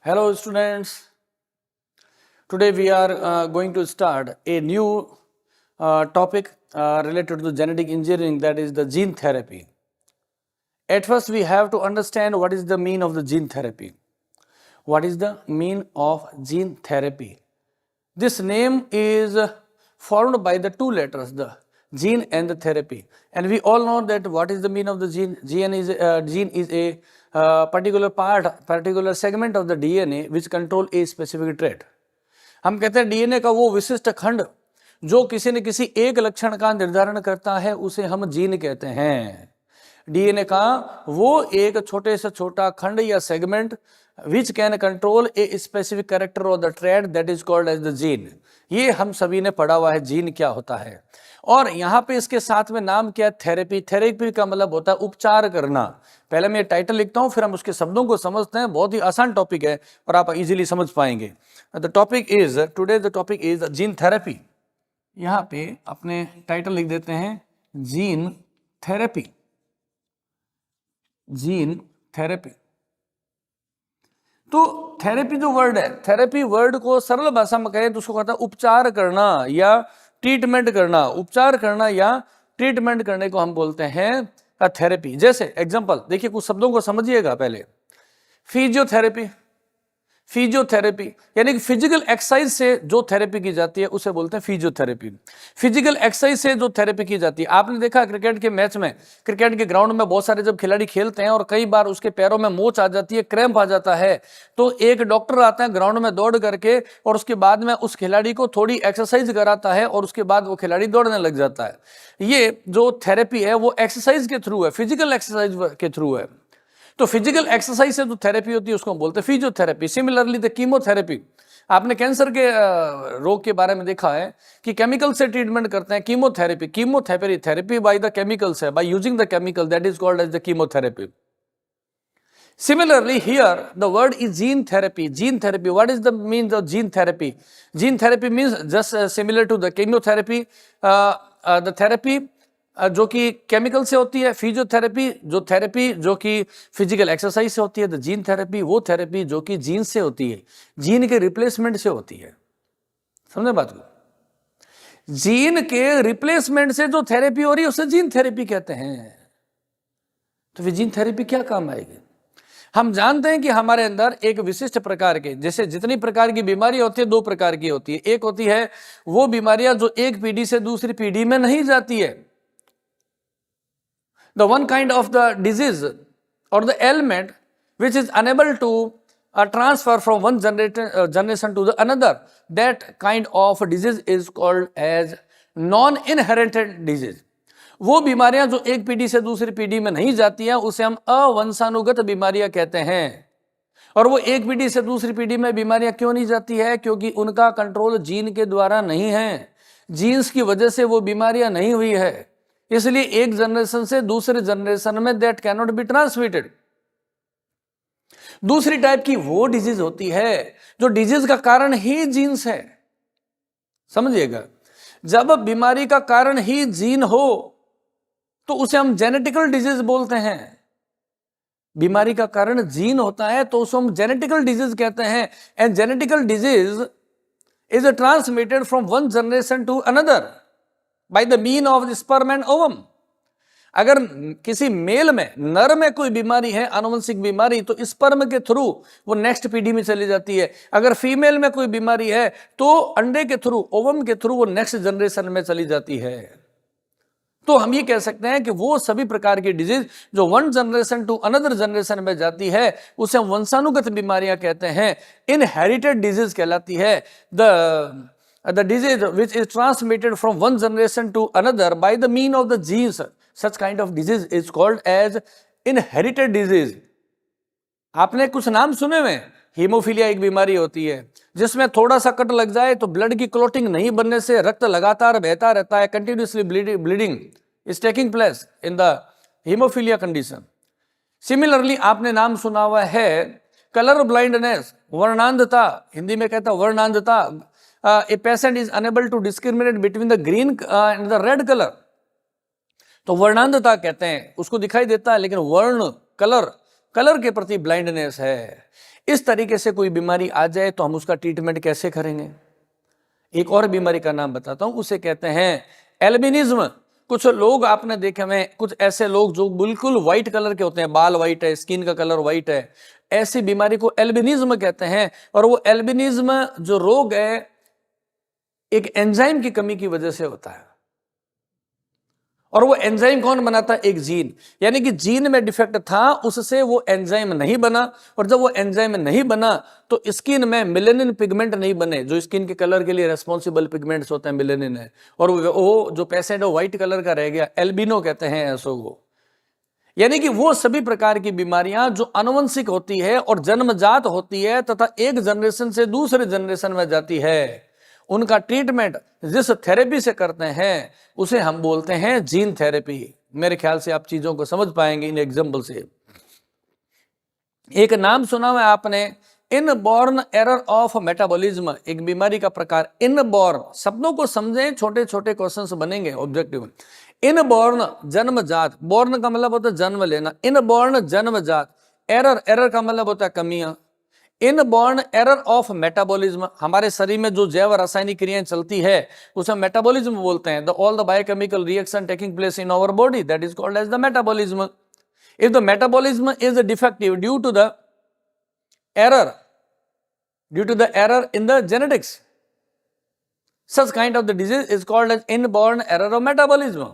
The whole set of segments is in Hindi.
Hello students, today we are going to start a new topic related to genetic engineering, that is the gene therapy. At first we have to understand what is the mean of the gene therapy. What is the mean of gene therapy? This name is formed by the two letters, the gene and the therapy, and we all know that what is the mean of the gene. Gene is a particular segment of the DNA which control a specific trait. हम कहते हैं डीएनए का वो विशिष्ट खंड जो किसी न किसी एक लक्षण का निर्धारण करता है उसे हम जीन कहते हैं। डीएनए का वो एक छोटे से छोटा खंड या segment which can control a specific character of the trait that is called as the gene. ये हम सभी ने पढ़ा हुआ है जीन क्या होता है। और यहाँ पे इसके साथ में नाम क्या है, थेरेपी। थेरेपी का मतलब होता है उपचार करना। पहले मैं टाइटल लिखता हूँ फिर हम उसके शब्दों को समझते हैं। बहुत ही आसान टॉपिक है और आप इजीली समझ पाएंगे। The topic is today the topic is gene therapy. यहाँ पे अपने टाइटल लिख देते हैं जीन थेरेपी। Gene therapy. तो थेरेपी जो वर्ड है, थेरेपी वर्ड को सरल भाषा में कहें तो उसको कहता है उपचार करना या ट्रीटमेंट करना। उपचार करना या ट्रीटमेंट करने को हम बोलते हैं थेरेपी। जैसे एग्जांपल देखिए, कुछ शब्दों को समझिएगा पहले। फिजियोथेरेपी, फिजियोथेरेपी यानी कि फिजिकल एक्सरसाइज से जो थेरेपी की जाती है उसे बोलते हैं फिजियोथेरेपी। फिजिकल एक्सरसाइज से जो थेरेपी की जाती है, आपने देखा क्रिकेट के मैच में, क्रिकेट के ग्राउंड में बहुत सारे जब खिलाड़ी खेलते हैं और कई बार उसके पैरों में मोच आ जाती है, क्रैम्प आ जाता है, तो एक डॉक्टर आता है ग्राउंड में दौड़ करके और उसके बाद में उस खिलाड़ी को थोड़ी एक्सरसाइज कराता है और उसके बाद वो खिलाड़ी दौड़ने लग जाता है। ये जो थेरेपी है वो एक्सरसाइज के थ्रू है, फिजिकल एक्सरसाइज के थ्रू है। तो फिजिकल एक्सरसाइज से जो थेरेपी होती है उसको हम बोलते हैं फिजियोथेरेपी। सिमिलरली द कीमोथेरेपी, आपने कैंसर के रोग के बारे में देखा है कि केमिकल से ट्रीटमेंट करते हैं। Chemotherapy, chemotherapy therapy by the chemicals है, by using the chemical, that is called as the chemotherapy. Similarly, here the word is gene therapy. Gene therapy. What is the means of gene therapy? Gene therapy means just similar to the chemotherapy. The therapy जो कि केमिकल से होती है, फिजियोथेरेपी जो थेरेपी जो कि फिजिकल एक्सरसाइज से होती है, द जीन थेरेपी वो थेरेपी जो कि जीन से होती है, जीन के रिप्लेसमेंट से होती है। समझे बात को? जीन के रिप्लेसमेंट से जो थेरेपी हो रही है उसे जीन थेरेपी कहते हैं। तो फिर जीन थेरेपी क्या काम आएगी? हम जानते हैं कि हमारे अंदर एक विशिष्ट प्रकार के, जैसे जितनी प्रकार की बीमारियां होती है दो प्रकार की होती है। एक होती है वो बीमारियां जो एक पीढ़ी से दूसरी पीढ़ी में नहीं जाती है, the one kind of the disease or the ailment which is unable to transfer from one generation to the another, that kind of disease is called as non-inherited disease. वो बीमारियां जो एक पीढ़ी से दूसरी पीढ़ी में नहीं जाती हैं उसे हम अवंशानुगत बीमारियां कहते हैं। और वो एक पीढ़ी से दूसरी पीढ़ी में बीमारियां क्यों नहीं जाती है? क्योंकि उनका कंट्रोल जीन के द्वारा नहीं है, जीन्स की वजह से वो बीमारियां नहीं हुई है, इसलिए एक जनरेशन से दूसरे जनरेशन में that can not be transmitted. दूसरी टाइप की वो डिजीज होती है जो डिजीज का कारण ही जीन्स है। समझिएगा, जब बीमारी का कारण ही जीन हो तो उसे हम जेनेटिकल डिजीज बोलते हैं। बीमारी का कारण जीन होता है तो उसे हम जेनेटिकल डिजीज कहते हैं। And genetical disease is transmitted from one generation to another by the mean of the sperm and ovum. अगर किसी मेल में, नर में कोई बीमारी है, आनुवंशिक बीमारी, तो स्पर्म के थ्रू वो नेक्स्ट पीढ़ी में चली जाती है। अगर फीमेल में कोई बीमारी है तो अंडे के थ्रू, ओवम के थ्रू वो नेक्स्ट जनरेशन में चली जाती है। तो हम ये कह सकते हैं कि वो सभी प्रकार की डिजीज जो one generation to another generation में जाती है उसे हम वंशानुगत बीमारियां कहते हैं, इनहेरिटेड डिजीज कहलाती है। The disease which is transmitted from one generation to another by the mean of the genes, such kind of disease is called as inherited disease. आपने कुछ नाम सुने हुए? हीमोफीलिया एक बीमारी होती है जिसमें थोड़ा सा कट लग जाए तो ब्लड की क्लॉटिंग नहीं बनने से रक्त लगातार बहता रहता है, continuously bleeding is taking place in the haemophilia condition. Similarly आपने नाम सुना हुआ है कलर ब्लाइंडनेस, वर्णांधता, हिंदी में कहता वर्णांधता। A patient is unable to discriminate between the green and the red color. तो वर्णांधता कहते हैं, उसको दिखाई देता है लेकिन वर्ण कलर के प्रति ब्लाइंडनेस है। इस तरीके से कोई बीमारी आ जाए तो हम उसका ट्रीटमेंट कैसे करेंगे? एक और बीमारी का नाम बताता हूं, उसे कहते हैं एल्बिनिज्म। कुछ लोग आपने देखे में, कुछ ऐसे लोग जो बिल्कुल व्हाइट कलर के होते हैं, बाल व्हाइट है, स्किन का कलर व्हाइट है, ऐसी बीमारी को एल्बिनिज्म कहते हैं। और वो एल्बिनिज्म जो रोग है एक एंजाइम की कमी की वजह से होता है। और वो एंजाइम कौन बनाता है? एक जीन, यानी कि जीन में डिफेक्ट था, उससे वो एंजाइम नहीं बना। और जब वो एंजाइम नहीं बना तो स्किन में मेलेनिन पिगमेंट नहीं बने, जो स्किन के कलर के लिए रेस्पॉन्सिबल पिगमेंट्स होते हैं, मेलेनिन है। और वो जो पेशेंट है व्हाइट कलर का रह गया, एल्बिनो कहते हैं ऐसो को। यानी कि वो सभी प्रकार की बीमारियां जो आनुवंशिक होती है और जन्मजात होती है तथा एक जनरेशन से दूसरे जनरेशन में जाती है, उनका ट्रीटमेंट जिस थेरेपी से करते हैं उसे हम बोलते हैं जीन थेरेपी। मेरे ख्याल से आप चीजों को समझ पाएंगे इन एग्जाम्पल से। एक नाम सुना हुआ आपने, इनबॉर्न एरर ऑफ मेटाबॉलिज्म, एक बीमारी का प्रकार। इनबॉर्न, शब्दों को समझें, छोटे छोटे क्वेश्चंस बनेंगे ऑब्जेक्टिव। इनबॉर्न जन्मजात, बॉर्न का मतलब होता है जन्म लेना, इनबॉर्न जन्मजात। एरर, एरर का मतलब होता है कमियां। इनबॉर्न एरर ऑफ मेटाबॉलिज्म, हमारे शरीर में जो जैव रासायनिक क्रियाएं चलती है उसे मेटाबॉलिज्म बोलते हैं। All the biochemical reaction taking place in our body, that is called as the metabolism. If the metabolism is defective due to the error, due to the error in the genetics, such kind of the disease is called as inborn error of metabolism.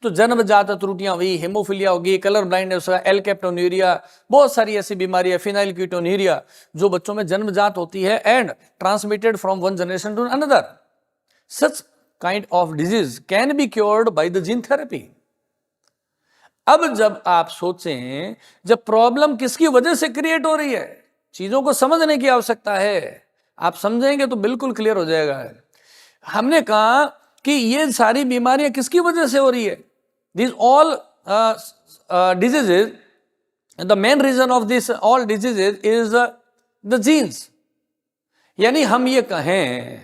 तो जन्मजात त्रुटियां हुई, हेमोफीलिया होगी, कलर ब्लाइंडनेस होगा, एल्केप्टोन्यूरिया, बहुत सारी ऐसी बीमारी है, फिनाइलकीटोन्यूरिया, जो बच्चों में जन्मजात होती है and transmitted from one generation to another. Such kind of disease can be cured by the gene therapy. अब जब आप सोचें, जब प्रॉब्लम किसकी वजह से क्रिएट हो रही है, चीजों को समझने की आवश्यकता है। आप समझेंगे तो बिल्कुल क्लियर हो जाएगा। हमने कहा कि ये सारी बीमारियां किसकी वजह से हो रही है? These all diseases, the main reason of this all diseases is the genes. यानी हम ये कहें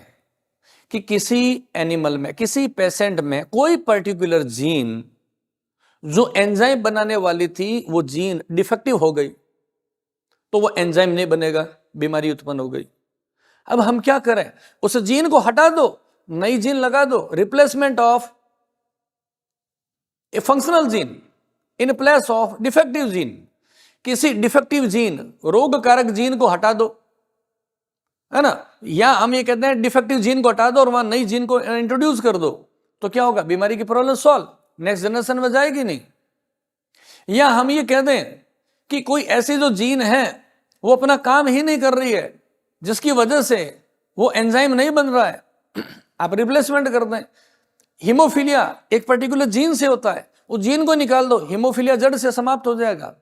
कि किसी एनिमल में, किसी पेशेंट में कोई पर्टिकुलर जीन जो एंजाइम बनाने वाली थी, वो जीन डिफेक्टिव हो गई तो वो एंजाइम नहीं बनेगा, बीमारी उत्पन्न हो गई। अब हम क्या करें? उस जीन को हटा दो, नई जीन लगा दो, replacement of A functional gene in place of defective gene. किसी डिफेक्टिव जीन, रोग कारक जीन को हटा दो, है ना, या हम ये कहते हैं डिफेक्टिव जीन को हटा दो और वहां नई जीन को इंट्रोड्यूस कर दो, तो क्या होगा? बीमारी की प्रॉब्लम सॉल्व, नेक्स्ट जनरेशन में जाएगी नहीं। या हम ये कह दें कि कोई ऐसी जो जीन है वो अपना काम ही नहीं कर रही है, जिसकी वजह से वो एंजाइम नहीं बन रहा है, आप रिप्लेसमेंट कर दें। हीमोफीलिया एक पर्टिकुलर जीन से होता है, उस जीन को निकाल दो, हीमोफीलिया जड़ से समाप्त हो जाएगा।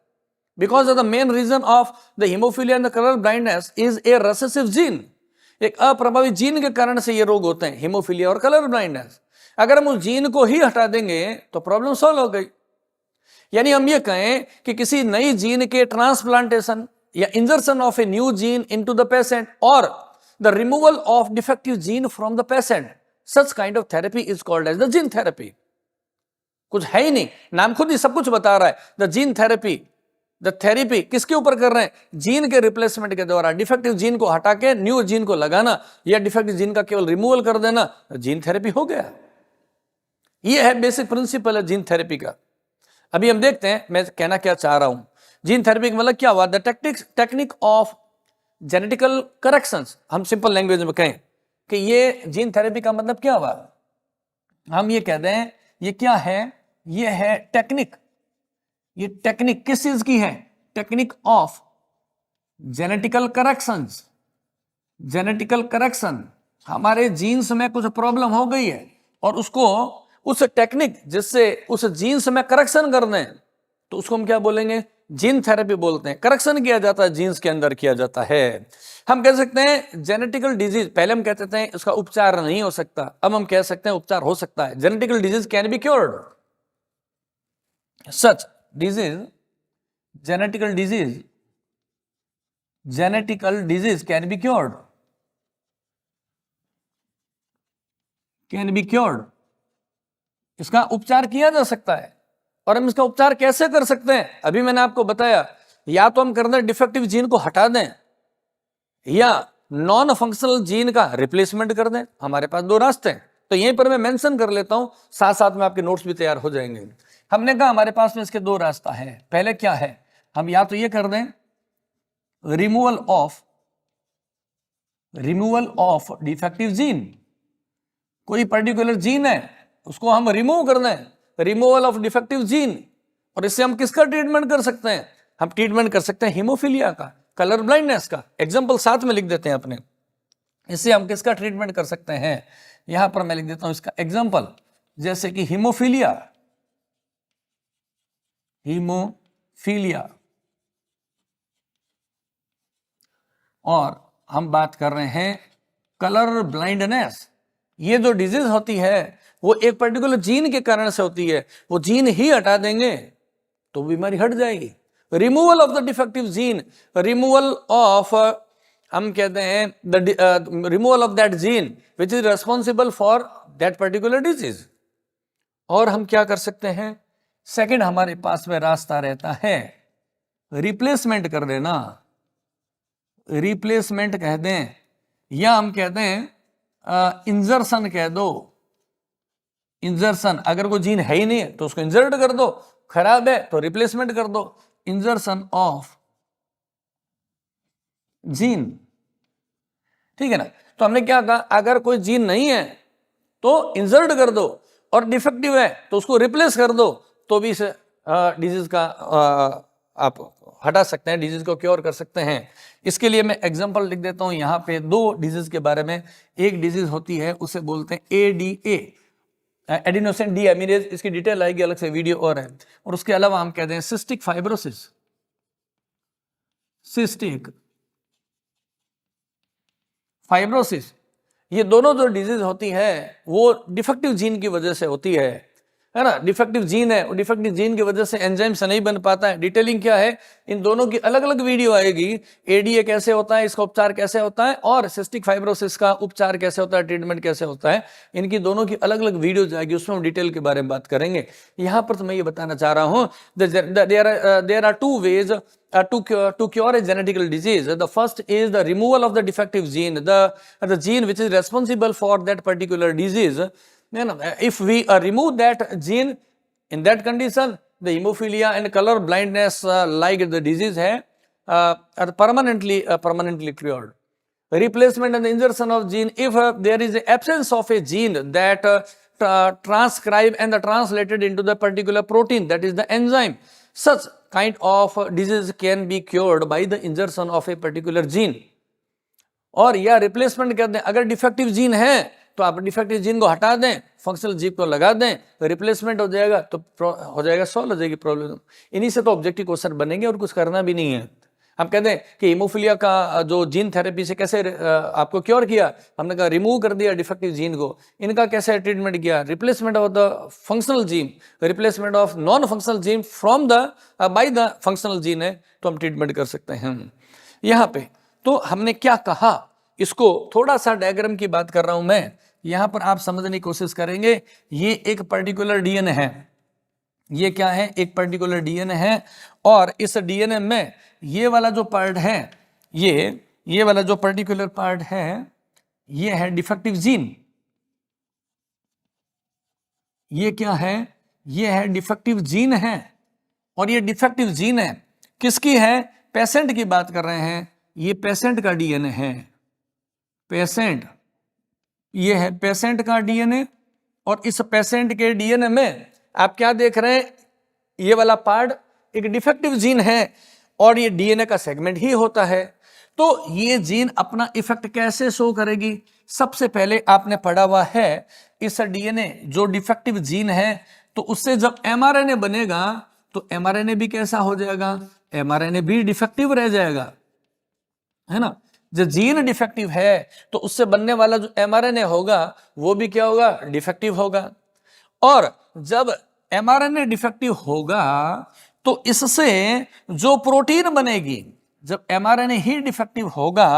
Because of the main reason of the hemophilia and the colour blindness is a recessive gene, एक अप्रभावित जीन के कारण से ये रोग होते हैं, हीमोफीलिया और कलर ब्लाइंडनेस। अगर हम उस जीन को ही हटा देंगे तो प्रॉब्लम सॉल्व हो गई। यानी हम ये कहें कि किसी नई जीन के ट्रांसप्लांटेशन या insertion of a new gene into the patient और the removal of defective gene from the patient, such kind of therapy is called as the gene therapy. कुछ है ही नहीं, नाम खुद ही सब कुछ बता रहा है। The gene therapy, the therapy किसके ऊपर कर रहे हैं? जीन के रिप्लेसमेंट के द्वारा, डिफेक्टिव जीन को हटा के न्यू जीन को लगाना या डिफेक्टिव जीन का केवल रिमूवल कर देना, जीन थेरेपी हो गया। ये है बेसिक प्रिंसिपल है जीन थेरेपी का। अभी हम देखते हैं मैं कहना क्या चाह रहा हूं। जीन थेरेपी का मतलब क्या हुआ? The technique of genetical corrections. हम सिंपल लैंग्वेज में कहें कि ये जीन थेरेपी का मतलब क्या हुआ? हम ये कहते हैं ये क्या है? ये है टेक्निक। ये टेक्निक किस चीज की है? Technique of genetical corrections. Genetical correction, हमारे जीन्स में कुछ प्रॉब्लम हो गई है और उसको, उस टेक्निक जिससे उस जीन्स में करेक्शन कर दें, तो उसको हम क्या बोलेंगे? जीन थेरेपी बोलते हैं। करेक्शन किया जाता है, जीन्स के अंदर किया जाता है। हम कह सकते हैं जेनेटिकल डिजीज, पहले हम कहते थे इसका उपचार नहीं हो सकता, अब हम कह सकते हैं उपचार हो सकता है। Genetical disease can be cured, such disease, genetical disease, genetical disease can be cured, can be cured. इसका उपचार किया जा सकता है। और हम इसका उपचार कैसे कर सकते हैं? अभी मैंने आपको बताया या तो हम कर दें डिफेक्टिव जीन को हटा दें या नॉन फंक्शनल जीन का रिप्लेसमेंट कर दें। हमारे पास दो रास्ते हैं, तो यहीं पर मैं मेंशन कर लेता हूं, साथ साथ में आपके नोट्स भी तैयार हो जाएंगे। हमने कहा हमारे पास में इसके दो रास्ता है। पहले क्या है, हम या तो ये कर दें रिमूवल ऑफ डिफेक्टिव जीन। कोई पर्टिकुलर जीन है उसको हम रिमूव कर दें, रिमूवल ऑफ डिफेक्टिव जीन। और इससे हम किसका ट्रीटमेंट कर सकते हैं, हम ट्रीटमेंट कर सकते हैं हीमोफीलिया का, कलर ब्लाइंडनेस का। एग्जाम्पल साथ में लिख देते हैं अपने, इससे हम किसका ट्रीटमेंट कर सकते हैं। यहां पर मैं लिख देता हूं इसका एग्जाम्पल, जैसे कि हीमोफीलिया और हम बात कर रहे हैं कलर ब्लाइंडनेस। ये जो डिजीज होती है वो एक पर्टिकुलर जीन के कारण से होती है, वो जीन ही हटा देंगे तो बीमारी हट जाएगी। Removal of the defective gene, removal of हम कहते हैं the removal of that gene which is responsible for that particular disease. और हम क्या कर सकते हैं, सेकंड हमारे पास में रास्ता रहता है रिप्लेसमेंट कर देना, रिप्लेसमेंट कह दें, या हम कहते हैं इंजर्सन कह दो। इंजर्सन, अगर कोई जीन है ही नहीं तो उसको इंजर्ट कर दो, खराब है तो रिप्लेसमेंट कर दो। इंजर्सन ऑफ जीन, ठीक है ना। तो हमने क्या कहा, अगर कोई जीन नहीं है तो इंजर्ट कर दो, और डिफेक्टिव है तो उसको रिप्लेस कर दो, तो भी इस डिजीज का आप हटा सकते हैं, डिजीज को क्योर कर सकते हैं। इसके लिए मैं एग्जांपल लिख देता हूं यहां पे दो डिजीज के बारे में। एक डिजीज होती है उसे बोलते हैं ADA, एडिनोसिन डीएमिनेज, इसकी डिटेल आएगी अलग से वीडियो और है। और उसके अलावा हम कहते हैं सिस्टिक फाइब्रोसिस, सिस्टिक फाइब्रोसिस। ये दोनों जो डिजीज होती है वो डिफेक्टिव जीन की वजह से होती है ना। डिफेक्टिव जीन है, और डिफेक्टिव जीन की वजह से एंजाइम से नहीं बन पाता है। डिटेलिंग क्या है, इन दोनों की अलग अलग वीडियो आएगी। एडीए कैसे होता है, इसका उपचार कैसे होता है, और सिस्टिक फाइब्रोसिस का उपचार कैसे होता है, ट्रीटमेंट कैसे होता है, इनकी दोनों की अलग अलग वीडियो जाएगी, उसमें हम डिटेल के बारे में बात करेंगे। यहां पर तो मैं ये बताना चाह रहा हूं, there are two ways to cure a genetical disease. The first is the removal of the defective gene, the gene which is responsible for that particular disease. If we remove that gene, in that condition, the hemophilia and color blindness like the disease are permanently cured. Replacement and insertion of gene, if there is an absence of a gene that transcribe and translated into the particular protein, that is the enzyme, such kind of disease can be cured by the insertion of a particular gene. और या रिप्लेसमेंट कर दें, अगर डिफेक्टिव जीन है तो आप डिफेक्टिव जीन को हटा दें, फंक्शनल जीन को लगा दें, रिप्लेसमेंट हो जाएगा, तो हो जाएगा, सॉल्व हो जाएगी प्रॉब्लम। इन्हीं से तो ऑब्जेक्टिव क्वेश्चन बनेंगे, और कुछ करना भी नहीं है। हम कहते हैं कि हीमोफीलिया का जो जीन थेरेपी से कैसे आपको क्योर किया, हमने कहा रिमूव कर दिया डिफेक्टिव जीन को। इनका कैसे ट्रीटमेंट किया, replacement of the functional gene, replacement of non functional gene from the by the functional gene है, तो हम ट्रीटमेंट कर सकते हैं। यहाँ पे तो हमने क्या कहा, इसको थोड़ा सा डायग्राम की बात कर रहा हूं मैं, यहां पर आप समझने की कोशिश करेंगे। ये एक पर्टिकुलर डीएनए है, ये क्या है, एक पर्टिकुलर डीएनए है, और इस डीएनए में ये वाला जो पार्ट है, ये वाला जो पर्टिकुलर पार्ट है, ये है डिफेक्टिव जीन। ये क्या है, ये है डिफेक्टिव जीन है। और ये डिफेक्टिव जीन है किसकी है, पेशेंट की बात कर रहे हैं। ये पेशेंट का डीएनए है, पेशेंट, ये है पेशेंट का डीएनए। और इस पेशेंट के डीएनए में आप क्या देख रहे हैं, ये वाला पार्ट एक डिफेक्टिव जीन है, और ये डीएनए का सेगमेंट ही होता है। तो ये जीन अपना इफेक्ट कैसे शो करेगी, सबसे पहले आपने पढ़ा हुआ है, इस डीएनए जो डिफेक्टिव जीन है, तो उससे जब एमआरएनए बनेगा तो एमआरएनए भी कैसा हो जाएगा, एमआरएनए भी डिफेक्टिव रह जाएगा, है ना। जो जीन डिफेक्टिव है तो उससे बनने वाला जो एमआरएनए होगा वो भी क्या होगा, डिफेक्टिव होगा। और जब एमआरएनए डिफेक्टिव होगा तो इससे जो प्रोटीन बनेगी, जब एमआरएनए ही डिफेक्टिव होगा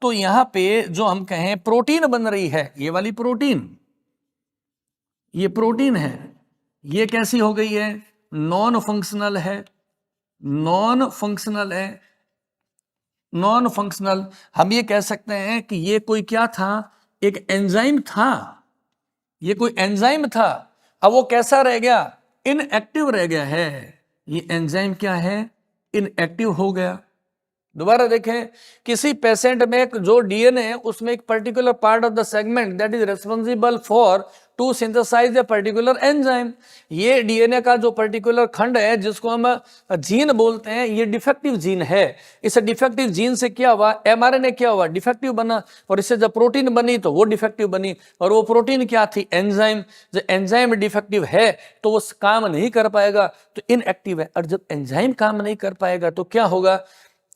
तो यहां पे जो हम कहें प्रोटीन बन रही है, ये वाली प्रोटीन, ये प्रोटीन है, ये कैसी हो गई है, नॉन फंक्शनल है, नॉन फंक्शनल है, नॉन फंक्शनल, हम ये कह सकते हैं कि ये कोई क्या था, एक एंजाइम था, ये कोई एंजाइम था, अब वो कैसा रह गया, इनएक्टिव रह गया है, ये एंजाइम क्या है, इनएक्टिव हो गया। दोबारा देखें, किसी पेशेंट में जो डीएनए है उसमें एक particular part of the segment that is responsible for to synthesize a particular enzyme, ये डीएनए का जो पर्टिकुलर खंड है जिसको हम जीन बोलते हैं, ये डिफेक्टिव जीन है। इस डिफेक्टिव जीन से क्या हुआ, एमआरएनए क्या हुआ, डिफेक्टिव बना, और इससे जब प्रोटीन बनी तो वो डिफेक्टिव बनी, और वो प्रोटीन क्या थी, एंजाइम। जब एंजाइम डिफेक्टिव है तो वो काम नहीं कर पाएगा, तो इनएक्टिव है। और जब एंजाइम काम नहीं कर पाएगा तो क्या होगा,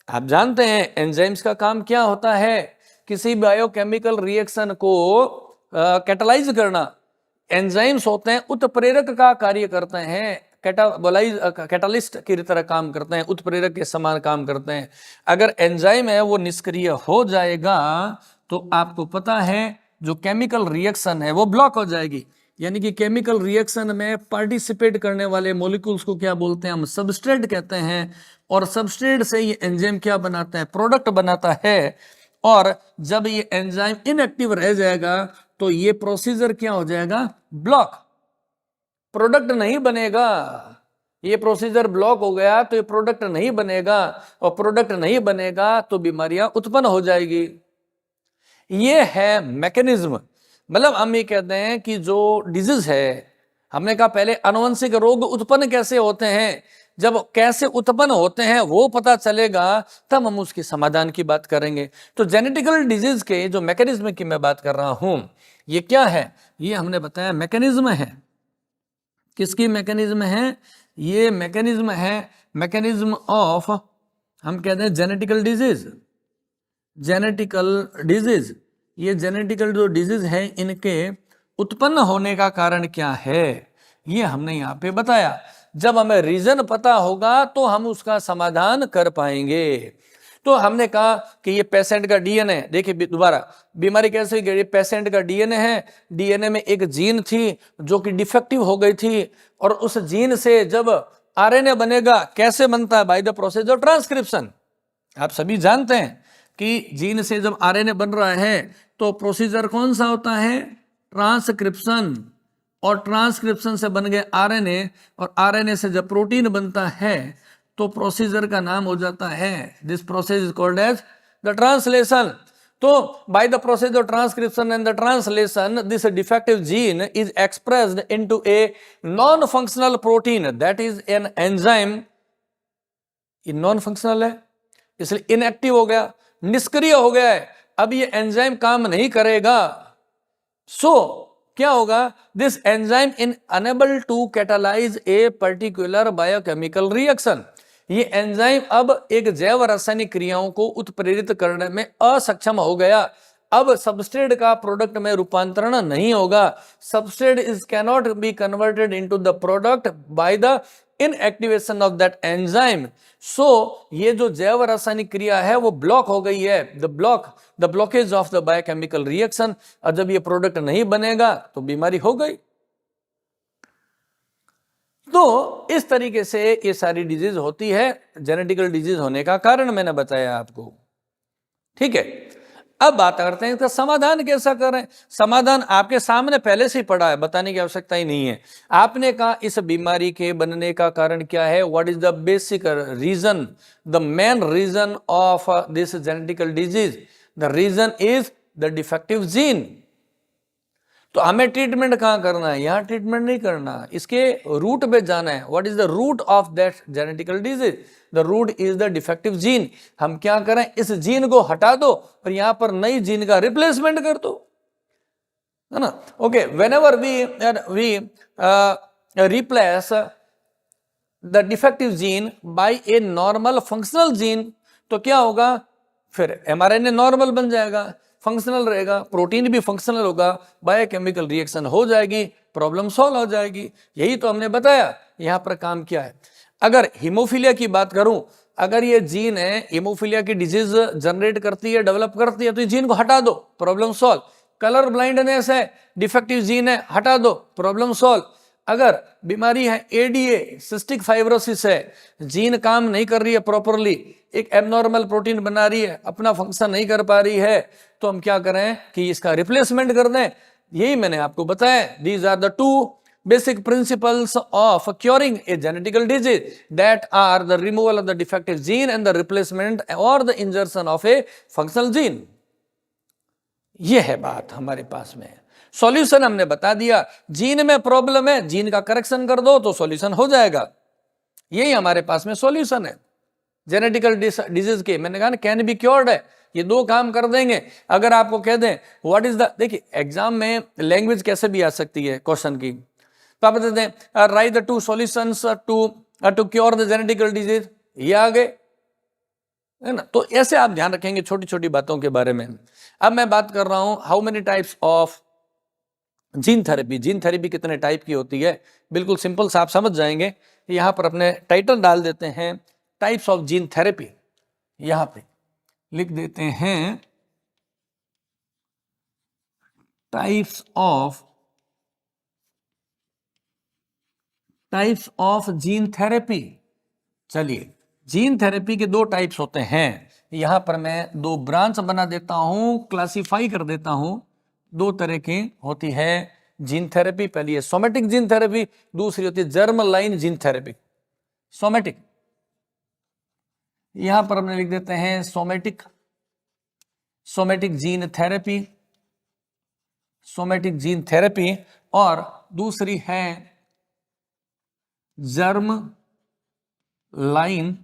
आप जानते हैं एंजाइम्स का काम क्या होता है, किसी बायोकेमिकल रिएक्शन को कैटालाइज करना। एंजाइम्स होते हैं उत्प्रेरक का कार्य करते हैं, कैटालिस्ट की तरह काम करते हैं, उत्प्रेरक के समान काम करते हैं। अगर एंजाइम है वो निष्क्रिय हो जाएगा तो आपको पता है जो केमिकल रिएक्शन है वो ब्लॉक हो जाएगी, यानी कि केमिकल रिएक्शन में पार्टिसिपेट करने वाले मॉलिक्यूल्स को क्या बोलते हैं, हम सबस्ट्रेट कहते हैं। और सबस्ट्रेट से ये एंजाइम क्या बनाता है, प्रोडक्ट बनाता है। और जब ये एंजाइम इनएक्टिव रह जाएगा तो ये प्रोसीजर क्या हो जाएगा, ब्लॉक, प्रोडक्ट नहीं बनेगा। ये प्रोसीजर ब्लॉक हो गया तो ये प्रोडक्ट नहीं बनेगा, और प्रोडक्ट नहीं बनेगा तो बीमारियां उत्पन्न हो जाएगी। ये है मैकेनिज्म। मतलब हम ये कहते हैं कि जो डिजीज है, हमने कहा पहले आनुवंशिक रोग उत्पन्न कैसे होते हैं, जब कैसे उत्पन्न होते हैं वो पता चलेगा तब हम उसके समाधान की बात करेंगे। तो जेनेटिकल डिजीज के जो मैकेनिज्म की मैं बात कर रहा हूं, ये क्या है, ये हमने बताया मैकेनिज्म है। किसकी मैकेनिज्म है, ये मैकेनिज्म है, मैकेनिज्म ऑफ, हम कहते हैं जेनेटिकल डिजीज। जेनेटिकल डिजीज, ये जेनेटिकल जो डिजीज है इनके उत्पन्न होने का कारण क्या है, ये हमने यहाँ पे बताया। जब हमें रीजन पता होगा तो हम उसका समाधान कर पाएंगे। तो हमने कहा कि ये पेशेंट का डीएनए, देखिए दोबारा बीमारी कैसे हुई, ये पेशेंट का डीएनए है, डीएनए में एक जीन थी जो कि डिफेक्टिव हो गई थी, और उस जीन से जब आरएनए बनेगा, कैसे बनता है, bye the process of transcription. आप सभी जानते हैं कि जीन से जब आरएनए बन रहा है तो प्रोसीजर कौन सा होता है, ट्रांसक्रिप्शन, और ट्रांसक्रिप्शन से बन गए आरएनए, और आरएनए से जब प्रोटीन बनता है तो प्रोसीजर का नाम हो जाता है, this process is called as the translation. तो by the process of transcription and the translation, this defective gene is expressed into a non functional protein that is an enzyme. ये नॉन फंक्शनल है इसलिए इनएक्टिव हो गया, निष्क्रिय हो गया है, अब ये एंजाइम काम नहीं करेगा। सो क्या होगा, this enzyme in enable to catalyze a particular biochemical reaction. ये एंजाइम अब एक जैव रासायनिक क्रियाओं को उत्प्रेरित करने में असक्षम हो गया। अब सबस्ट्रेट का प्रोडक्ट में रूपांतरण नहीं होगा, substrate is cannot be converted into the product by the inactivation of that enzyme. So ये जो जैव रासायनिक क्रिया है वो ब्लॉक हो गई है, the blockage of the biochemical reaction. और जब ये प्रोडक्ट नहीं बनेगा तो बीमारी हो गई। तो इस तरीके से ये सारी डिजीज होती है, जेनेटिकल डिजीज होने का कारण मैंने बताया आपको, ठीक है। अब बात करते हैं इसका समाधान कैसा करें। समाधान आपके सामने पहले से ही पड़ा है, बताने की आवश्यकता ही नहीं है। आपने कहा इस बीमारी के बनने का कारण क्या है, what is the basic reason, the main reason of this genetical disease, the reason is the defective gene. तो हमें ट्रीटमेंट कहाँ करना है, यहाँ ट्रीटमेंट नहीं करना, इसके रूट पे जाना है। What is the root of that genetical disease, the root is the defective gene. हम क्या करें, इस जीन को हटा दो और यहाँ पर नई जीन का रिप्लेसमेंट कर दो, है ना। Okay, whenever we replace the defective gene by a normal functional gene, तो क्या होगा, फिर एमआरएनए नॉर्मल बन जाएगा, फंक्शनल रहेगा, प्रोटीन भी फंक्शनल होगा, बायोकेमिकल रिएक्शन हो जाएगी, प्रॉब्लम सॉल्व हो जाएगी। यही तो हमने बताया यहाँ पर काम किया है। अगर हीमोफीलिया की बात करूं, अगर ये जीन है हीमोफीलिया की डिजीज जनरेट करती है, डेवलप करती है, तो इस जीन को हटा दो, प्रॉब्लम सॉल्व। कलर ब्लाइंडनेस है, डिफेक्टिव जीन है, हटा दो, प्रॉब्लम सॉल्व। अगर बीमारी है एडीए, सिस्टिक फाइब्रोसिस है, जीन काम नहीं कर रही है प्रॉपरली, एक एबनॉर्मल प्रोटीन बना रही है, अपना फंक्शन नहीं कर पा रही है, तो हम क्या करें कि इसका रिप्लेसमेंट कर दें। यही मैंने आपको बताया, these are the two basic principles of curing a genetical disease, that are the removal of the defective gene and the replacement or the insertion of a functional gene. ये है बात हमारे पास में। सॉल्यूशन हमने बता दिया, जीन में प्रॉब्लम है, जीन का करेक्शन कर दो तो सॉल्यूशन हो जाएगा। यही हमारे पास में सॉल्यूशन है जेनेटिकल डिजीज के। मैंने कहा ना कैन बी क्योर्ड है, ये दो काम कर देंगे। अगर आपको कह दें व्हाट इज द, देखिए एग्जाम में लैंग्वेज कैसे भी आ सकती है क्वेश्चन की, तो आप बताते हैं right the two solutions to cure the genetical disease, ये आ गए, है ना। तो ऐसे आप ध्यान रखेंगे छोटी छोटी बातों के बारे में। अब मैं बात कर रहा हूं how many types of gene therapy. Gene therapy कितने टाइप की होती है, बिल्कुल सिंपल सा आप समझ जाएंगे। यहां पर अपने टाइटल डाल देते हैं टाइप्स ऑफ जीन थेरेपी, यहां पे लिख देते हैं टाइप्स ऑफ जीन थेरेपी। चलिए, जीन थेरेपी के दो टाइप्स होते हैं। यहां पर मैं दो ब्रांच बना देता हूं, क्लासिफाई कर देता हूं। दो तरह की होती है जीन थेरेपी, पहली है सोमेटिक जीन थेरेपी, दूसरी होती है germ line gene therapy. Somatic, यहां पर हमने लिख देते हैं somatic gene therapy, somatic gene therapy, और दूसरी है germ line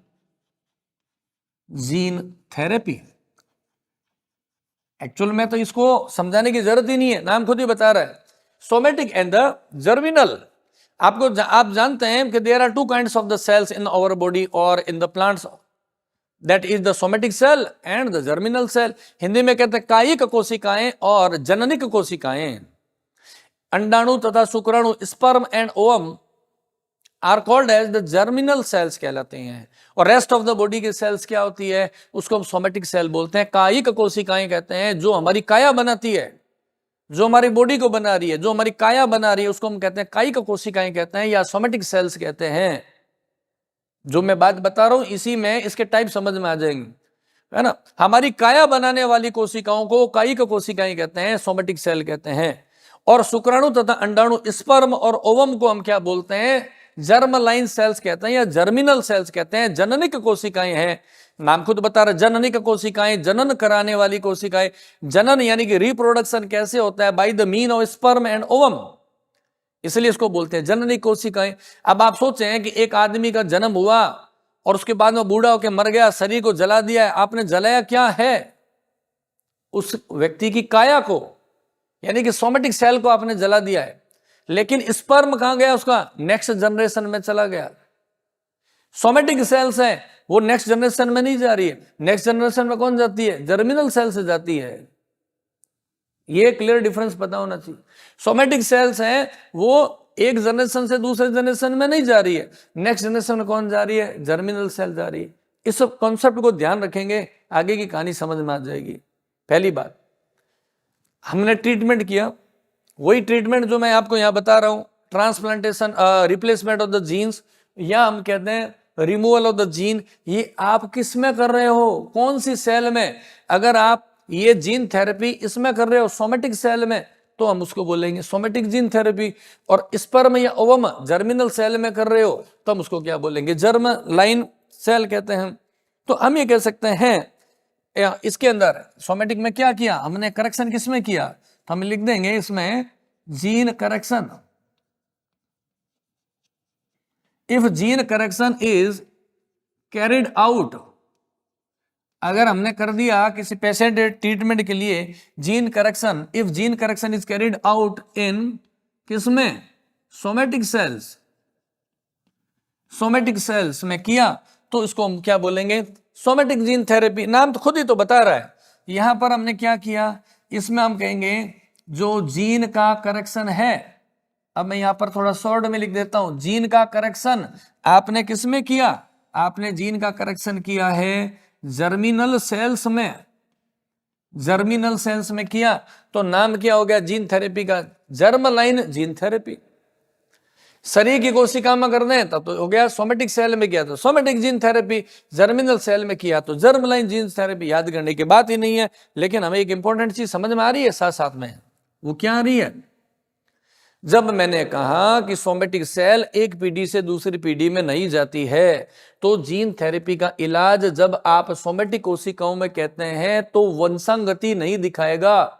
gene therapy. Actual में तो इसको समझाने की जरूरत ही नहीं है, नाम खुद ही बता रहा है, सोमेटिक एंड द जर्मिनल। आप जानते हैं कि there are two kinds of the cells in our body और in the plants, that is the somatic cell and the germinal cell. Hindi में कहते हैं कायिक कोशिकाएं और जननिक कोशिकाएं। अंडाणु तथा शुक्राणु, sperm and ovum are called as the germinal cells कहलाते हैं। और रेस्ट ऑफ द बॉडी के सेल्स क्या होती है, उसको हम सोमेटिक सेल बोलते हैं। कायिक कोशिकाएं कहते हैं जो हमारी काया बनाती है, जो हमारी बॉडी को बना रही है, जो हमारी काया बना रही है, उसको हम कहते हैं कायिक कोशिकाएं कहते हैं या सोमेटिक सेल्स कहते हैं। जो मैं बात बता रहा हूं इसी में इसके टाइप समझ में आ जाएंगे, है ना। हमारी काया बनाने वाली कोशिकाओं को कायिक कोशिकाएं कहते हैं, सोमेटिक सेल कहते हैं। और शुक्राणु तथा अंडाणु, स्पर्म और ओवम को हम क्या बोलते हैं, जर्म लाइन सेल्स कहते हैं या जर्मिनल सेल्स कहते हैं। जननिक कोशिकाएं हैं, नाम खुद बता रहे, जननिक कोशिकाएं, जनन कराने वाली कोशिकाएं। जनन यानी कि रिप्रोडक्शन कैसे होता है, by the mean of sperm and ovum, इसलिए इसको बोलते हैं जननिक कोशिकाएं। अब आप सोचें कि एक आदमी का जन्म हुआ और उसके बाद में बूढ़ा होकर मर गया, शरीर को जला दिया है। आपने जलाया क्या है, उस व्यक्ति की काया को, यानी कि सोमेटिक सेल को आपने जला दिया है। लेकिन स्पर्म कहां गया, उसका नेक्स्ट जनरेशन में चला गया। सोमेटिक सेल्स है वो नेक्स्ट जनरेशन में नहीं जा रही है, नेक्स्ट जनरेशन में कौन जाती है, जर्मिनल सेल से जाती है। ये क्लियर डिफरेंस पता होना चाहिए। सोमेटिक सेल्स हैं वो एक जनरेशन से दूसरे जनरेशन में नहीं जा रही है, नेक्स्ट जनरेशन में कौन जा रही है, जर्मिनल सेल जा रही है। इस कॉन्सेप्ट को ध्यान रखेंगे, आगे की कहानी समझ में आ जाएगी। पहली बात, हमने ट्रीटमेंट किया, वही ट्रीटमेंट जो मैं आपको यहां बता रहा हूं, transplantation, replacement of the genes, या हम कहते हैं रिमूवल ऑफ द जीन। ये आप किस में कर रहे हो, कौन सी सेल में। अगर आप ये जीन थेरेपी इसमें कर रहे हो सोमेटिक सेल में, तो हम उसको बोलेंगे सोमेटिक जीन थेरेपी। और स्पर्म या ओवम जर्मिनल सेल में कर रहे हो तो हम उसको क्या बोलेंगे, जर्म लाइन सेल कहते हैं। तो हम ये कह सकते हैं इसके अंदर सोमेटिक में क्या किया हमने, करेक्शन किस में किया, तो हम लिख देंगे इसमें gene correction. If gene correction is carried out, अगर हमने कर दिया किसी पेशेंट ट्रीटमेंट के लिए gene correction, if gene correction is carried out in किसमें, सोमेटिक सेल्स, सोमेटिक सेल्स में किया, तो इसको हम क्या बोलेंगे, सोमेटिक जीन थेरेपी। नाम तो खुद ही तो बता रहा है। यहां पर हमने क्या किया, इसमें हम कहेंगे जो जीन का करेक्शन है। अब मैं यहां पर थोड़ा शॉर्ट में लिख देता हूं, जीन का करेक्शन आपने किसमें किया, आपने जीन का करेक्शन किया है जर्मिनल सेल्स में, जर्मिनल सेल्स में किया, तो नाम क्या हो गया जीन थेरेपी का, जर्म लाइन जीन थेरेपी। शरीर की कोशिका में कर दें तब तो हो गया, सोमेटिक सेल में किया तो somatic gene therapy, germinal cell में किया तो जर्मलाइन जीन थेरेपी। याद करने की बात ही नहीं है, लेकिन हमें एक इंपॉर्टेंट चीज समझ में आ रही है साथ साथ में, वो क्या आ रही है? जब मैंने कहा कि सोमेटिक सेल एक पीढ़ी से दूसरी पीढ़ी में नहीं जाती है, तो जीन थेरेपी का इलाज जब आप सोमेटिक कोशिकाओं में कहते हैं तो वंशांगति नहीं दिखाएगा,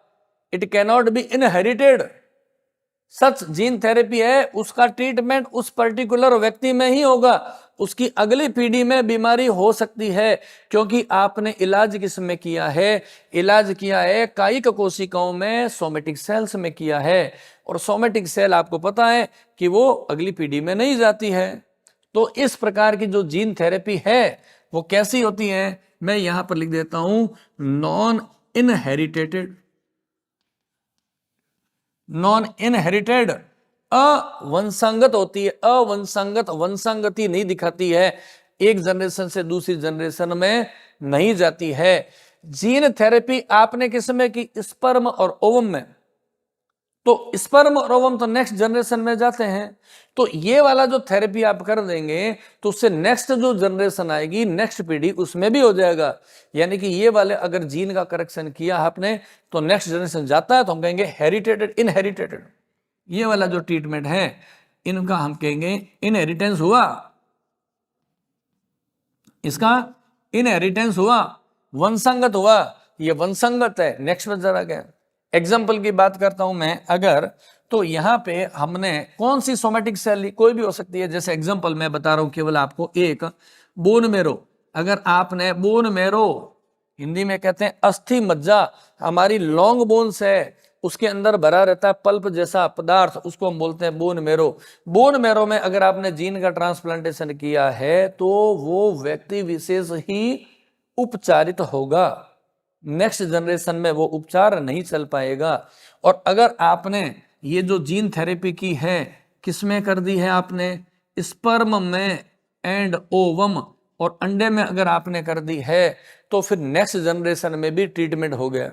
it cannot be inherited. Such gene therapy है, उसका ट्रीटमेंट उस पर्टिकुलर व्यक्ति में ही होगा, उसकी अगली पीढ़ी में बीमारी हो सकती है, क्योंकि आपने इलाज किस में किया है? इलाज किया है कायिक कोशिकाओं में, सोमेटिक सेल्स में किया है, और सोमेटिक सेल आपको पता है कि वो अगली पीढ़ी में नहीं जाती है। तो इस प्रकार की जो जीन थेरेपी है वो कैसी होती है? मैं यहां पर लिख देता हूं, नॉन इनहेरिटेड, नॉन इनहेरिटेड, अवंशांगत होती है। अवंशांगत, वंशांगति नहीं दिखाती है, एक जनरेशन से दूसरी जनरेशन में नहीं जाती है। जीन थेरेपी आपने किस में की? स्पर्म और ओवम में। तो स्पर्म और ओवम तो नेक्स्ट जनरेशन में जाते हैं, तो ये वाला जो थेरेपी आप कर देंगे तो उससे नेक्स्ट जो जनरेशन आएगी, नेक्स्ट पीढ़ी, उसमें भी हो जाएगा। यानी कि ये वाले अगर जीन का करेक्शन किया आपने तो नेक्स्ट जनरेशन जाता है, तो हम कहेंगे हेरिटेटेड, इनहेरिटेड। ये वाला जो ट्रीटमेंट है इनका हम कहेंगे इनहेरिटेंस हुआ, इसका इनहेरिटेंस हुआ, वंशांगत हुआ, ये वंशांगत है। नेक्स्ट में जरा क्या एग्जाम्पल की बात करता हूं मैं, अगर तो यहां पे हमने कौन सी सोमेटिक सेल ली, कोई भी हो सकती है, जैसे एग्जाम्पल मैं बता रहा हूं केवल आपको, एक बोन मेरो। अगर आपने बोन मेरो, हिंदी में कहते हैं अस्थि मज्जा, हमारी लॉन्ग बोन्स है, उसके अंदर भरा रहता है पल्प जैसा पदार्थ, उसको हम बोलते हैं बोन मेरो। बोन मेरो में अगर आपने जीन का ट्रांसप्लांटेशन किया है तो वो व्यक्ति विशेष ही उपचारित होगा, नेक्स्ट जनरेशन में वो उपचार नहीं चल पाएगा। और अगर आपने ये जो जीन थेरेपी की है किसमें कर दी है? आपने स्पर्म में एंड ओवम और अंडे में अगर आपने कर दी है तो फिर नेक्स्ट जनरेशन में भी ट्रीटमेंट हो गया।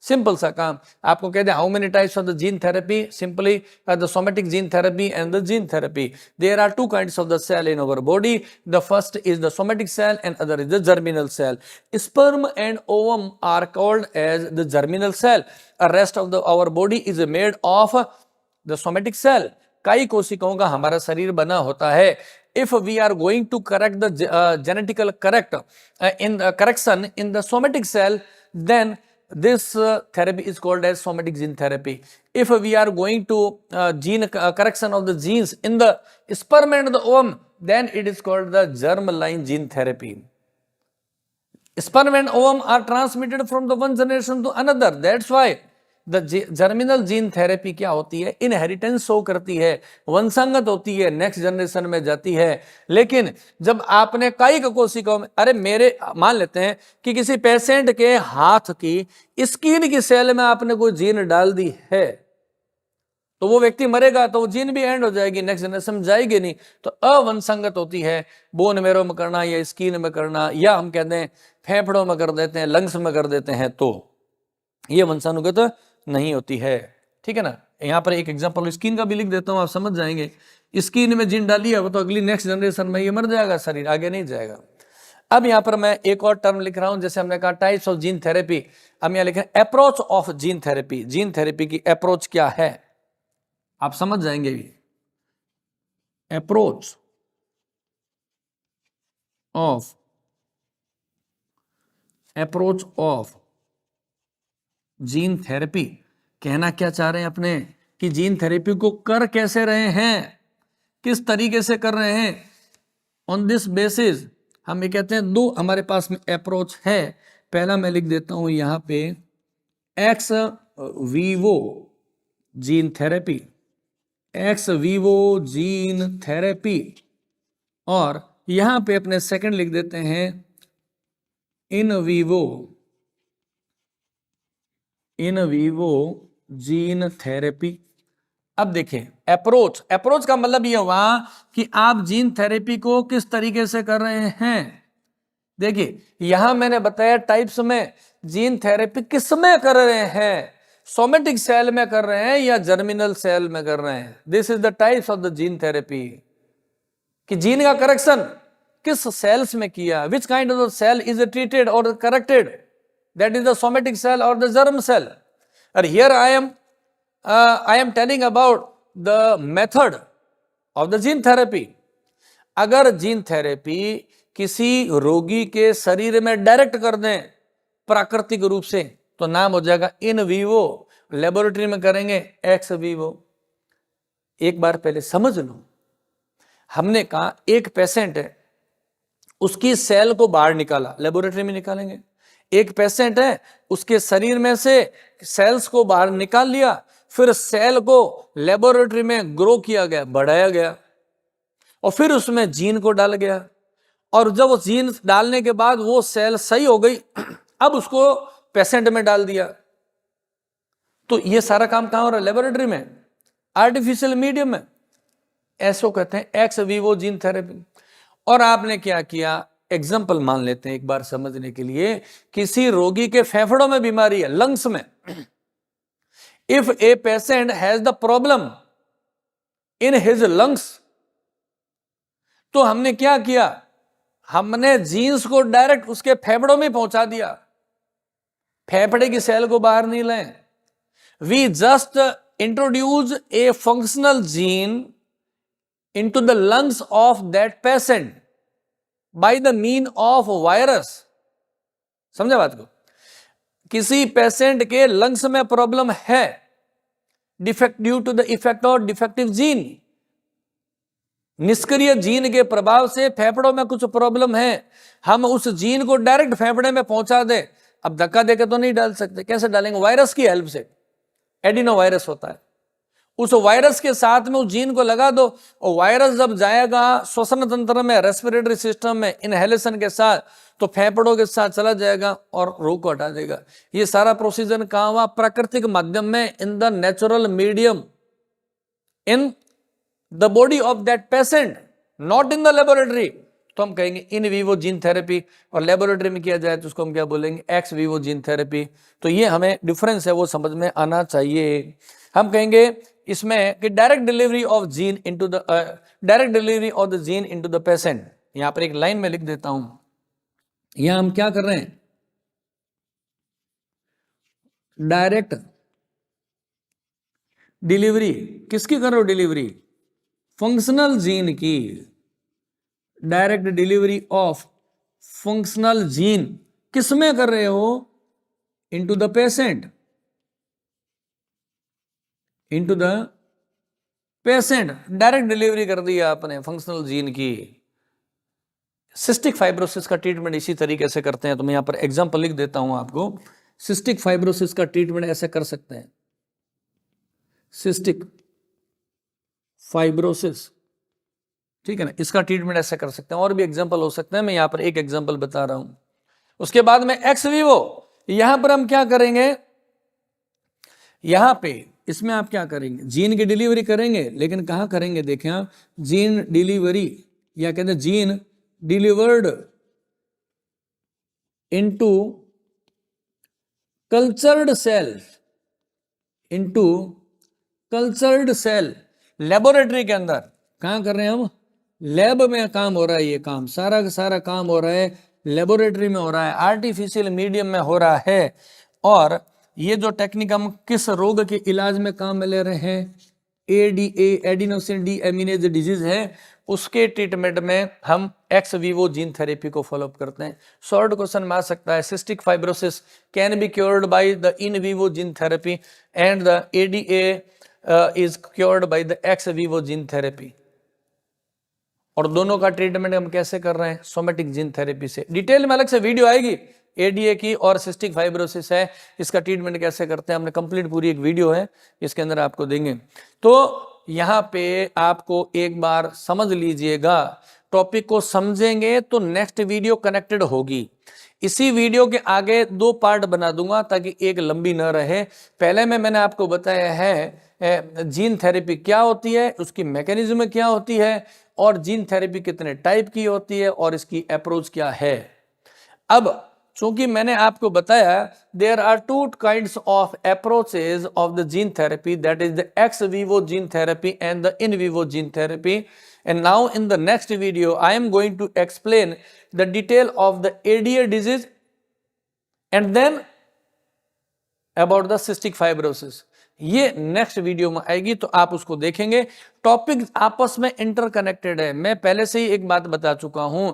सिंपल सा काम। आपको कहते हैं how many types of the gene therapy? Simply the somatic gene therapy and the gene therapy. There are two kinds of the cell in our body, the first is the somatic cell and other is the germinal cell. Sperm and ovum are called as the germinal cell, rest of the our body is made of the somatic cell. कई कोशिकाओं का हमारा शरीर बना होता है। If we are going to correct the genetical correction in the somatic cell, then this therapy is called as somatic gene therapy. If we are going to gene correction of the genes in the sperm and the ovum, then it is called the germline gene therapy. Sperm and ovum are transmitted from the one generation to another. That's why the germinal gene therapy क्या होती है? इनहेरिटेंस शो करती है, वंशांगत होती है, नेक्स्ट जनरेशन में जाती है। लेकिन जब आपने कायिक कोशिकाओं में, अरे मेरे मान लेते हैं कि किसी पेशेंट के हाथ की स्किन की सेल में आपने कोई जीन डाल दी है, तो वो व्यक्ति मरेगा तो वो जीन भी एंड हो जाएगी, नेक्स्ट जनरेशन जाएगी नहीं। तो अवंशांगत होती है, बोन मेरो में करना या स्किन में करना, या हम कहते हैं फेफड़ों में कर देते हैं, लंग्स में कर देते हैं, तो ये वंशानुगत नहीं होती है। ठीक है ना। यहाँ पर एक एग्जांपल स्किन का भी लिख देता हूँ, आप समझ जाएंगे। स्किन में जीन डाली है वो तो अगली नेक्स्ट जनरेशन में ये मर जाएगा, शरीर आगे नहीं जाएगा। अब यहाँ पर मैं एक और टर्म लिख रहा हूं, जैसे हमने कहा टाइप्स ऑफ जीन थेरेपी, अब यहाँ लिख रहे हैं approach of gene therapy. Gene therapy की अप्रोच क्या है आप समझ जाएंगे। अप्रोच ऑफ जीन थेरेपी, कहना क्या चाह रहे हैं अपने कि जीन थेरेपी को कर कैसे रहे हैं, किस तरीके से कर रहे हैं। ऑन दिस बेसिस हम ये कहते हैं दो हमारे पास में अप्रोच है। पहला मैं लिख देता हूं यहां पे x Vivo gene therapy, x Vivo gene therapy, और यहां पे अपने सेकंड लिख देते हैं इन वीवो जीन थेरेपी। अब देखें अप्रोच का मतलब यह हुआ कि आप जीन थेरेपी को किस तरीके से कर रहे हैं। देखिए यहां मैंने बताया टाइप्स में जीन थेरेपी किस में कर रहे हैं। सोमेटिक सेल में कर रहे हैं या जर्मिनल सेल में कर रहे हैं। This is the types of the gene therapy, कि जीन का करेक्शन किस सेल्स में किया, which kind of the cell is treated और corrected, that is the somatic cell और द जर्म सेल। और here I am telling about the method of the gene therapy. अगर जीन थेरेपी किसी रोगी के शरीर में डायरेक्ट कर दें प्राकृतिक रूप से, तो नाम हो जाएगा इन वीवो, लेबोरेटरी में करेंगे एक्स वीवो। एक बार पहले समझ लो, हमने कहा एक पेशेंट है, उसकी सेल को बाहर निकाला, लेबोरेटरी में निकालेंगे। एक पेशेंट है, उसके शरीर में से सेल्स को बाहर निकाल लिया, फिर सेल को लेबोरेटरी में ग्रो किया गया, बढ़ाया गया, और फिर उसमें जीन को डाल गया, और जब वो जीन डालने के बाद वो सेल सही हो गई, अब उसको पेशेंट में डाल दिया। तो ये सारा काम कहां हो रहा है? लेबोरेटरी में, आर्टिफिशियल मीडियम में। ऐसो कहते हैं एक्स वीवो जीन थेरेपी। और आपने क्या किया, एग्जाम्पल मान लेते हैं एक बार समझने के लिए। किसी रोगी के फेफड़ों में बीमारी है, लंग्स में। If a patient has the problem in his lungs, तो हमने क्या किया, हमने जीन्स को डायरेक्ट उसके फेफड़ों में पहुंचा दिया, फेफड़े की सेल को बाहर नहीं लाए। We just introduce a functional gene into the lungs of that patient by the mean of virus। समझे बात को? किसी पेशेंट के लंग्स में प्रॉब्लम है, defect due to the effect of defective gene, निष्क्रिय जीन के प्रभाव से फेफड़ों में कुछ प्रॉब्लम है, हम उस जीन को डायरेक्ट फेफड़े में पहुंचा दें। अब धक्का देकर तो नहीं डाल सकते, कैसे डालेंगे? वायरस की हेल्प से। एडिनो वायरस होता है, उस वायरस के साथ में उस जीन को लगा दो, और वायरस जब जाएगा श्वसन तंत्र में, रेस्पिरेटरी सिस्टम में, इनहेलेशन के साथ, तो फेफड़ों के साथ चला जाएगा और रोग को हटा देगा। ये सारा प्रोसीजर कहां हुआ? प्राकृतिक माध्यम में, in the natural medium, in the body of that patient, not in the laboratory. तो हम कहेंगे इन वीवो जीन थेरेपी, और लेबोरेटरी में किया जाए तो उसको हम क्या बोलेंगे? X Vivo gene therapy. तो ये हमें डिफरेंस है वो समझ में आना चाहिए। हम कहेंगे इसमें कि direct delivery of gene into the direct delivery of the gene into the patient. यहां पर एक लाइन में लिख देता हूं, यहां हम क्या कर रहे हैं? डायरेक्ट डिलीवरी किसकी कर रहे हो? डिलीवरी फंक्शनल जीन की, direct delivery of functional gene किस में कर रहे हो? Into the patient, into the patient. Direct delivery कर दी आपने फंक्शनल जीन की। सिस्टिक फाइब्रोसिस का ट्रीटमेंट इसी तरीके से करते हैं। तो मैं यहां पर एग्जांपल लिख देता हूं आपको। सिस्टिक फाइब्रोसिस का ट्रीटमेंट ऐसे कर सकते हैं, सिस्टिक फाइब्रोसिस, ठीक है ना, इसका ट्रीटमेंट ऐसे कर सकते हैं। और भी एग्जांपल हो सकते हैं, मैं यहां पर एक एग्जांपल बता रहा हूं। उसके बाद में एक्स वीवो, यहां पर हम क्या करेंगे? यहां पे इसमें आप क्या करेंगे? जीन की डिलीवरी करेंगे, लेकिन कहां करेंगे? देखें आप, जीन डिलीवरी, या कहते हैं gene delivered into cultured cell, into cultured cell, laboratory के अंदर। कहां कर रहे हैं हम? लैब में काम हो रहा है। ये काम सारा का सारा काम हो रहा है लेबोरेटरी में हो रहा है, आर्टिफिशियल मीडियम में हो रहा है। और ये जो टेक्निक हम किस रोग के इलाज में काम में ले रहे हैं? ADA, एडिनोसिन डी एमिनेज डिजीज है, उसके ट्रीटमेंट में हम एक्स वीवो जीन थेरेपी को फॉलोअप करते हैं। शॉर्ट क्वेश्चन में आ सकता है, cystic fibrosis can be cured by the in vivo gene therapy and the ADA is cured by the x Vivo gene therapy. और दोनों का ट्रीटमेंट हम कैसे कर रहे हैं? सोमेटिक जीन थेरेपी से। डिटेल में अलग से वीडियो आएगी, ADA की और सिस्टिक फाइब्रोसिस है, इसका ट्रीटमेंट कैसे करते हैं, हमने कंप्लीट पूरी एक वीडियो है, इसके अंदर आपको देंगे। तो यहाँ पे आपको एक बार समझ लीजिएगा, टॉपिक को समझेंगे तो नेक्स्ट वीडियो कनेक्टेड होगी। इसी वीडियो के आगे 2 पार्ट बना दूंगा ताकि एक लंबी न रहे। पहले में मैंने आपको बताया है जीन थेरेपी क्या होती है, उसकी मैकेनिज्म क्या होती है, और जीन थेरेपी कितने टाइप की होती है, और इसकी अप्रोच क्या है। अब चूंकि मैंने आपको बताया there are two kinds of approaches of the gene therapy, that is the ex vivo gene therapy and the in vivo gene therapy. And now in the next video I am going to explain the detail of the ADA disease and then about the cystic fibrosis. ये नेक्स्ट वीडियो में आएगी तो आप उसको देखेंगे. टॉपिक आपस में इंटरकनेक्टेड है. मैं पहले से ही एक बात बता चुका हूं,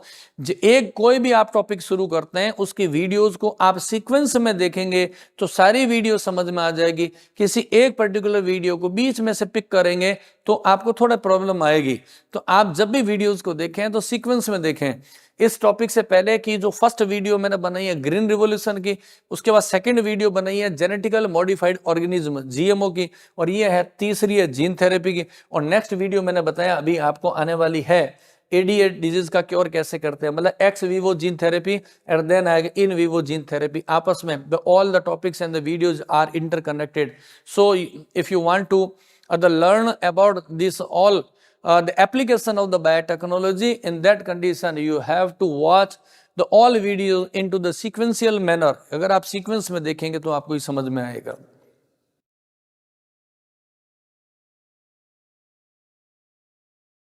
एक कोई भी आप टॉपिक शुरू करते हैं उसकी वीडियोस को आप सीक्वेंस में देखेंगे तो सारी वीडियो समझ में आ जाएगी. किसी एक पर्टिकुलर वीडियो को बीच में से पिक करेंगे तो आपको थोड़ा प्रॉब्लम आएगी. तो आप जब भी वीडियोस को देखें तो सीक्वेंस में देखें. इस टॉपिक से पहले की जो फर्स्ट वीडियो मैंने बनाई है ग्रीन रिवोल्यूशन की, उसके बाद सेकंड वीडियो बनाई है जेनेटिकल मॉडिफाइड ऑर्गेनिज्म जीएमओ की, और ये है तीसरी है जीन थेरेपी की. और नेक्स्ट वीडियो मैंने बताया अभी आपको आने वाली है एडीए डिजीज का क्योर कैसे करते हैं, मतलब ex vivo gene therapy and then आएगा इन विवो जीन थेरेपी. आपस में all the topics and the videos are interconnected. So if you want to learn about this all the application of the biotechnology, in that condition you have to watch the all videos into the sequential manner. अगर आप सीक्वेंस में देखेंगे तो आपको ये समझ में आएगा.